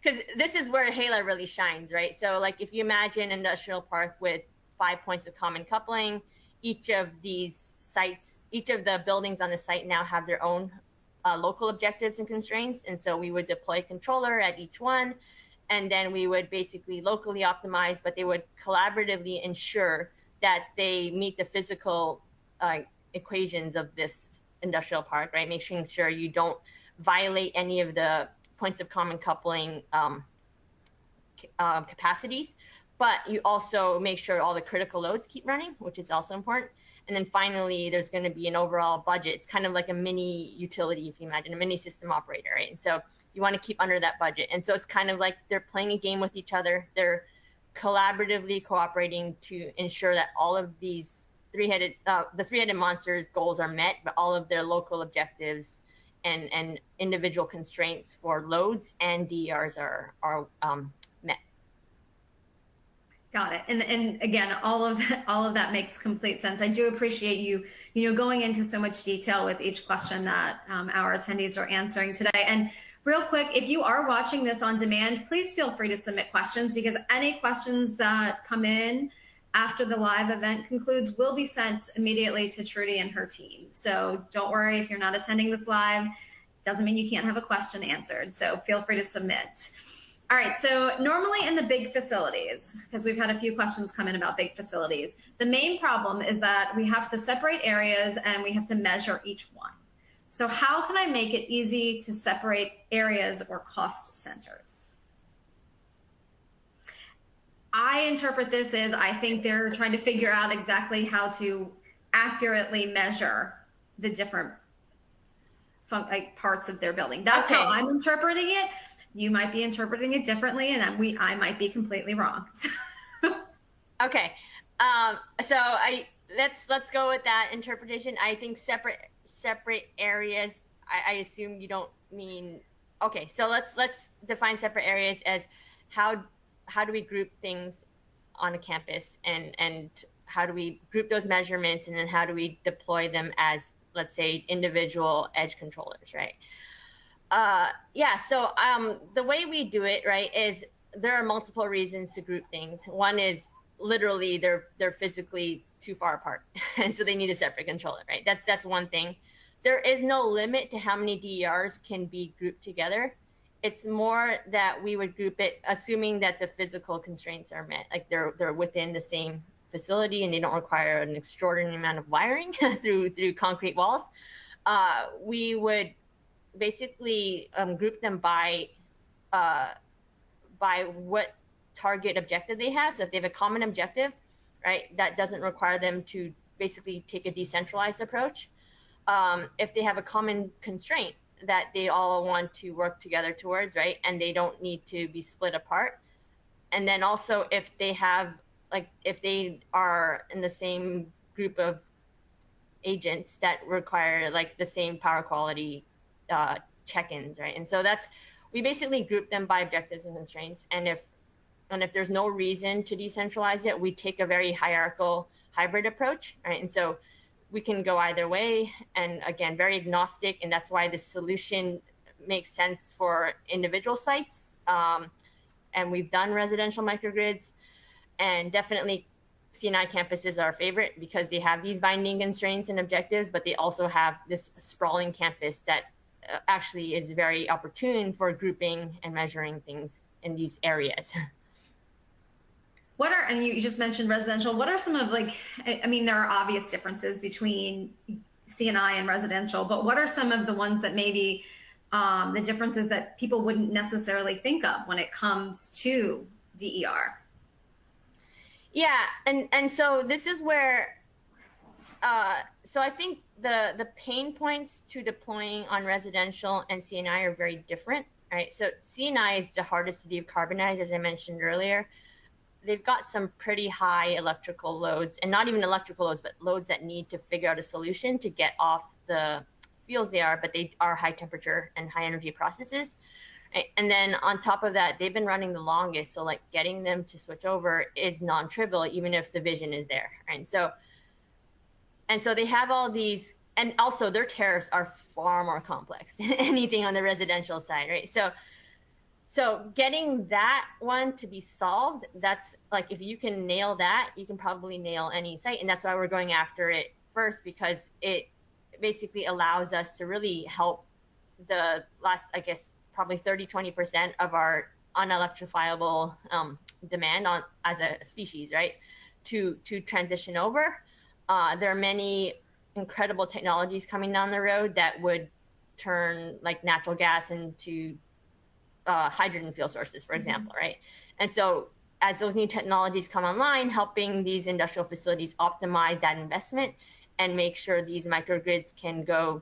because this is where HALA really shines, right? So, like, if you imagine an industrial park with 5 points of common coupling, each of these sites, each of the buildings on the site now have their own local objectives and constraints, and so we would deploy a controller at each one, and then we would basically locally optimize, but they would collaboratively ensure that they meet the physical equations of this industrial park, right? Making sure you don't violate any of the points of common coupling capacities, but you also make sure all the critical loads keep running, which is also important. And then finally, there's going to be an overall budget. It's kind of like a mini utility, if you imagine, a mini system operator, right? And so you want to keep under that budget. And so it's kind of like they're playing a game with each other. They're collaboratively cooperating to ensure that all of these the three-headed monsters goals are met, but all of their local objectives and individual constraints for loads and DERs are met. Got it. And again, all of that makes complete sense. I do appreciate you going into so much detail with each question that our attendees are answering today. And real quick, if you are watching this on demand, please feel free to submit questions, because any questions that come in after the live event concludes will be sent immediately to Trudy and her team. So don't worry if you're not attending this live. Doesn't mean you can't have a question answered. So feel free to submit. All right, so normally in the big facilities, because we've had a few questions come in about big facilities, the main problem is that we have to separate areas and we have to measure each one. So how can I make it easy to separate areas or cost centers? I interpret this as, I think they're trying to figure out exactly how to accurately measure the different parts of their building. That's how I'm interpreting it. You might be interpreting it differently, and I might be completely wrong. Okay, so let's go with that interpretation. I think separate areas. I assume you don't mean. Okay, so let's define separate areas as how do we group things on a campus, and how do we group those measurements, and then how do we deploy them as, let's say, individual edge controllers, right? So the way we do it, right, is there are multiple reasons to group things. One is literally they're physically too far apart, and so they need a separate controller, right? That's one thing. There is no limit to how many DERs can be grouped together. It's more that we would group it assuming that the physical constraints are met, like they're within the same facility and they don't require an extraordinary amount of wiring through concrete walls. We would basically group them by what target objective they have. So if they have a common objective, right, that doesn't require them to basically take a decentralized approach. If they have a common constraint that they all want to work together towards, right, and they don't need to be split apart. And then also if they have, like, if they are in the same group of agents that require like the same power quality check-ins, right? And so we basically group them by objectives and constraints. And if there's no reason to decentralize it, we take a very hierarchical hybrid approach, right? And so we can go either way, and again, very agnostic, and that's why this solution makes sense for individual sites. And we've done residential microgrids, and definitely C&I campuses are our favorite because they have these binding constraints and objectives, but they also have this sprawling campus that actually is very opportune for grouping and measuring things in these areas. And you just mentioned residential, what are some of, like, I mean, there are obvious differences between C&I and residential, but what are some of the ones that maybe the differences that people wouldn't necessarily think of when it comes to DER? Yeah, and so this is where, so I think the pain points to deploying on residential and C&I are very different, right? So C&I is the hardest to decarbonize, as I mentioned earlier. They've got some pretty high electrical loads, and not even electrical loads, but loads that need to figure out a solution to get off the fields they are, but they are high temperature and high energy processes. Right? And then on top of that, they've been running the longest. So like getting them to switch over is non-trivial, even if the vision is there. Right? And so they have all these, and also their tariffs are far more complex than anything on the residential side, right? So getting that one to be solved, that's like, if you can nail that, you can probably nail any site. And that's why we're going after it first, because it basically allows us to really help the last, I guess, probably 30-20% of our unelectrifiable demand on as a species, right? To transition over. There are many incredible technologies coming down the road that would turn like natural gas into hydrogen fuel sources, for example, right? And so as those new technologies come online, helping these industrial facilities optimize that investment and make sure these microgrids can go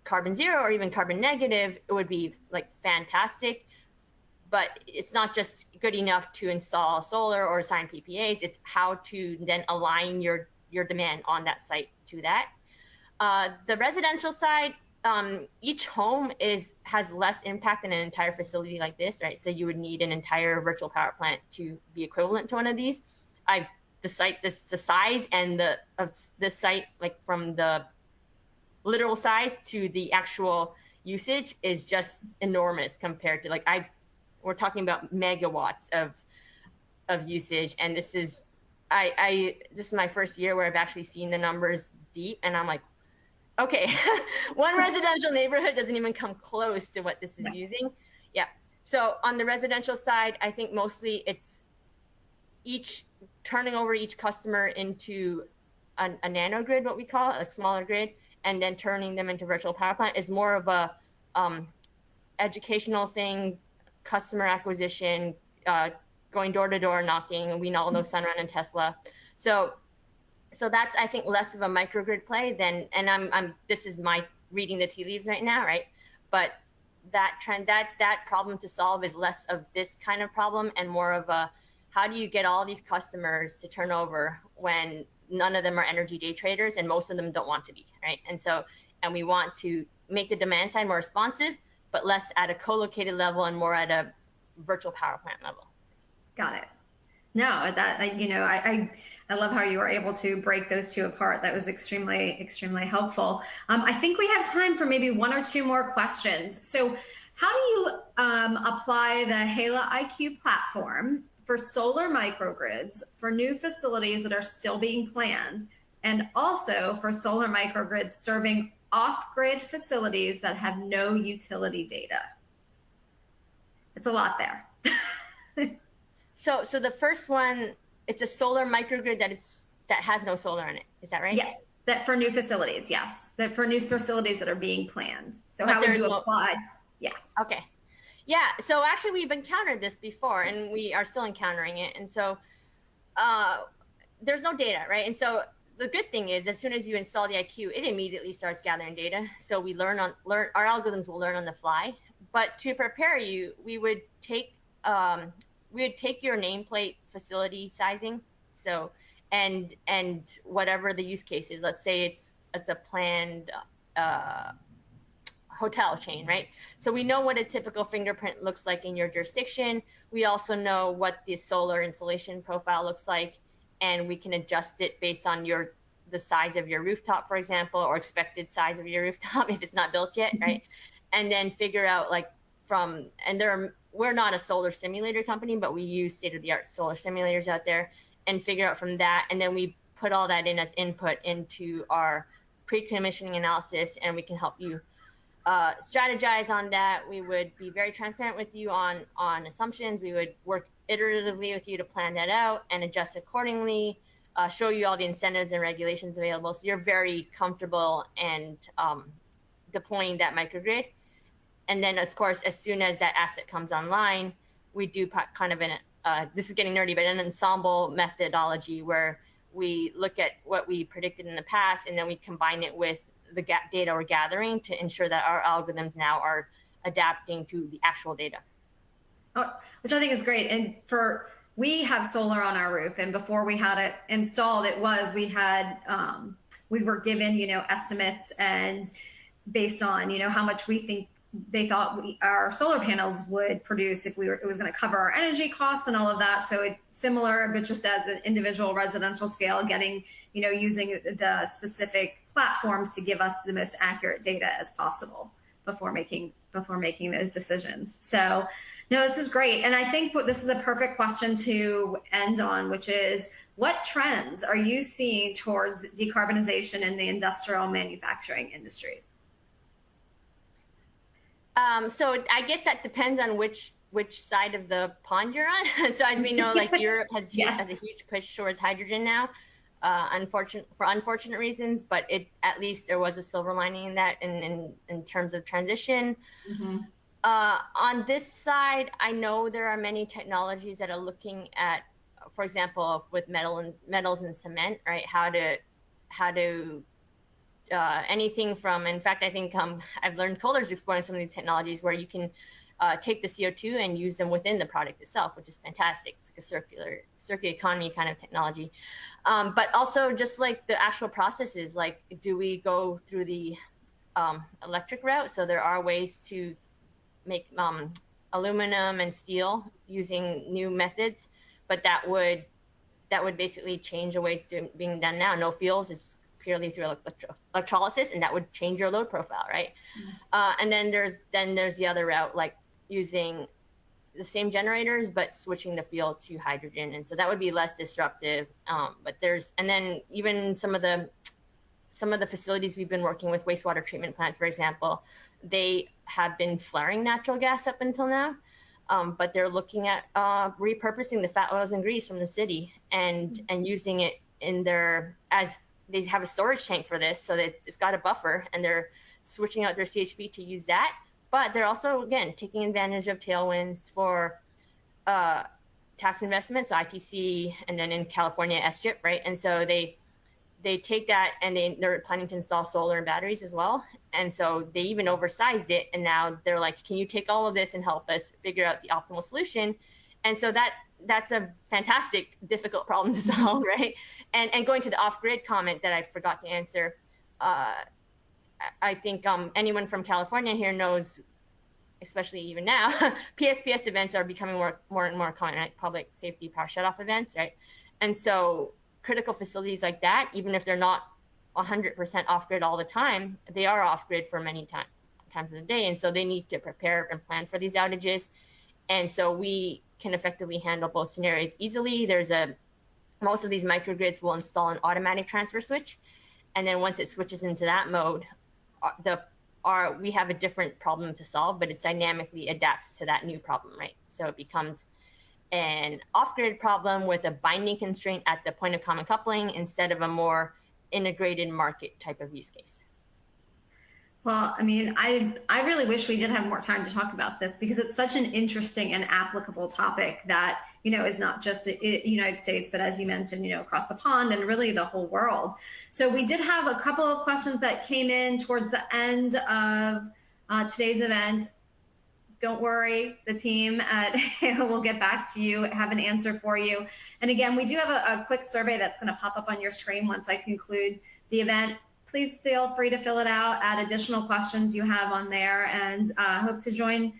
carbon zero or even carbon negative, it would be like fantastic. But it's not just good enough to install solar or sign PPAs. It's how to then align your demand on that site to that. The residential side, each home has less impact than an entire facility like this, right? So you would need an entire virtual power plant to be equivalent to one of these. The size and the site, like from the literal size to the actual usage, is just enormous compared to we're talking about megawatts of usage. And this is my first year where I've actually seen the numbers deep, and I'm like, okay, one residential neighborhood doesn't even come close to what this is using. Yeah. So on the residential side, I think mostly it's turning over each customer into a nano grid, what we call it, a smaller grid, and then turning them into virtual power plant is more of a educational thing, customer acquisition, going door to door knocking. We all know Sunrun and Tesla. So that's, I think, less of a microgrid play than, and this is my reading the tea leaves right now, right? But that problem to solve is less of this kind of problem and more of a, how do you get all these customers to turn over when none of them are energy day traders and most of them don't want to be, right? And we want to make the demand side more responsive, but less at a co-located level and more at a virtual power plant level. Got it. No, I love how you were able to break those two apart. That was extremely, extremely helpful. I think we have time for maybe one or two more questions. So how do you apply the HALA IQ platform for solar microgrids for new facilities that are still being planned, and also for solar microgrids serving off-grid facilities that have no utility data? It's a lot there. So the first one, it's a solar microgrid that has no solar in it. Is that right? Yeah, that for new facilities, yes. That for new facilities that are being planned. So how would you apply? Yeah. Okay. Yeah. So actually, we've encountered this before, and we are still encountering it. And so there's no data, right? And so the good thing is, as soon as you install the IQ, it immediately starts gathering data. So we learn our algorithms will learn on the fly. But to prepare you, we would take your nameplate facility sizing. So, and whatever the use case is, let's say it's a planned hotel chain, right? So we know what a typical fingerprint looks like in your jurisdiction. We also know what the solar installation profile looks like, and we can adjust it based on the size of your rooftop, for example, or expected size of your rooftop if it's not built yet, right? And then figure out we're not a solar simulator company, but we use state-of-the-art solar simulators out there, and figure out from that. And then we put all that in as input into our pre-commissioning analysis, and we can help you strategize on that. We would be very transparent with you on assumptions. We would work iteratively with you to plan that out and adjust accordingly, show you all the incentives and regulations available, so you're very comfortable and deploying that microgrid. And then, of course, as soon as that asset comes online, we do kind of this is getting nerdy, but an ensemble methodology where we look at what we predicted in the past, and then we combine it with the data we're gathering to ensure that our algorithms now are adapting to the actual data. Which I think is great. And we have solar on our roof, and before we had it installed, we were given, estimates, and based on, how much we think they thought our solar panels would produce if it was going to cover our energy costs and all of that. So it's similar, but just as an individual residential scale, getting, using the specific platforms to give us the most accurate data as possible before making those decisions. So no, this is great. And I think this is a perfect question to end on, which is, what trends are you seeing towards decarbonization in the industrial manufacturing industries? So I guess that depends on which side of the pond you're on. So as we know, like Europe has a huge push towards hydrogen now, for unfortunate reasons, but at least there was a silver lining in that in terms of transition. Mm-hmm. On this side, I know there are many technologies that are looking at, for example, with metals and cement, right? How to anything from, in fact, I think I've learned Kohler's exploring some of these technologies where you can take the CO2 and use them within the product itself, which is fantastic. It's like a circular economy kind of technology. But also just like the actual processes, like, do we go through the electric route? So there are ways to make aluminum and steel using new methods, but that would basically change the way it's being done now. No fuels is purely through electrolysis, and that would change your load profile, right? Mm-hmm. And then there's the other route, like using the same generators but switching the fuel to hydrogen, and so that would be less disruptive. But and then even some of the facilities we've been working with, wastewater treatment plants, for example, they have been flaring natural gas up until now, but they're looking at repurposing the fat oils and grease from the city and using it as they have a storage tank for this, so that it's got a buffer, and they're switching out their CHP to use that. But they're also, again, taking advantage of tailwinds for tax investments, so ITC, and then in California, SCHIP, right? And so they take that, and they're planning to install solar and batteries as well. And so they even oversized it, and now they're like, can you take all of this and help us figure out the optimal solution? And so that's a fantastic, difficult problem to solve, right? And going to the off-grid comment that I forgot to answer, I think anyone from California here knows, especially even now, PSPS events are becoming more and more common, right? Public safety power shutoff events, right? And so critical facilities like that, even if they're not 100% off-grid all the time, they are off-grid for many times of the day. And so they need to prepare and plan for these outages. And so we can effectively handle both scenarios easily. Most of these microgrids will install an automatic transfer switch. And then once it switches into that mode, we have a different problem to solve, but it dynamically adapts to that new problem, right? So it becomes an off-grid problem with a binding constraint at the point of common coupling instead of a more integrated market type of use case. Well, I mean, I really wish we did have more time to talk about this, because it's such an interesting and applicable topic that, is not just United States, but as you mentioned, across the pond and really the whole world. So we did have a couple of questions that came in towards the end of today's event. Don't worry, the team will get back to you, have an answer for you. And again, we do have a quick survey that's going to pop up on your screen once I conclude the event. Please feel free to fill it out, add additional questions you have on there, and hope you join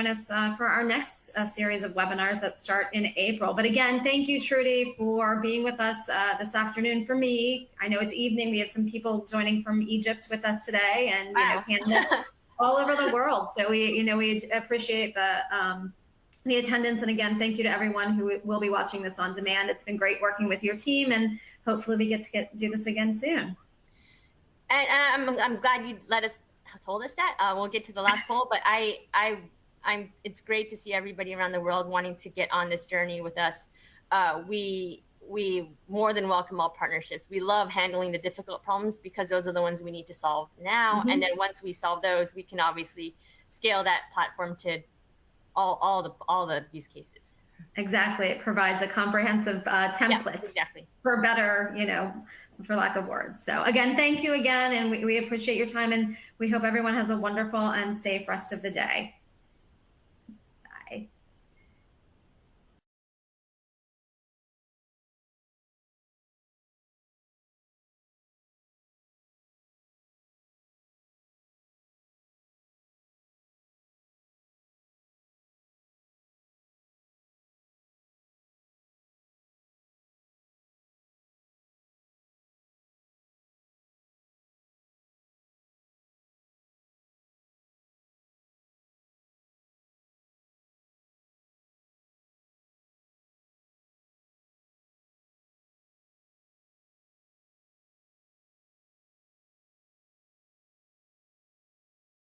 us for our next series of webinars that start in April. But again, thank you, Trudy, for being with us this afternoon. For me, I know it's evening. We have some people joining from Egypt with us today, and wow. Canada, all over the world. So we appreciate the attendance. And again, thank you to everyone who will be watching this on demand. It's been great working with your team, and hopefully we get to do this again soon. And I'm glad you told us that. We'll get to the last poll, but it's great to see everybody around the world wanting to get on this journey with us. We more than welcome all partnerships. We love handling the difficult problems because those are the ones we need to solve now. Mm-hmm. And then once we solve those, we can obviously scale that platform to all the use cases. Exactly. It provides a comprehensive template for better, for lack of words. So again, thank you again, and we appreciate your time, and we hope everyone has a wonderful and safe rest of the day.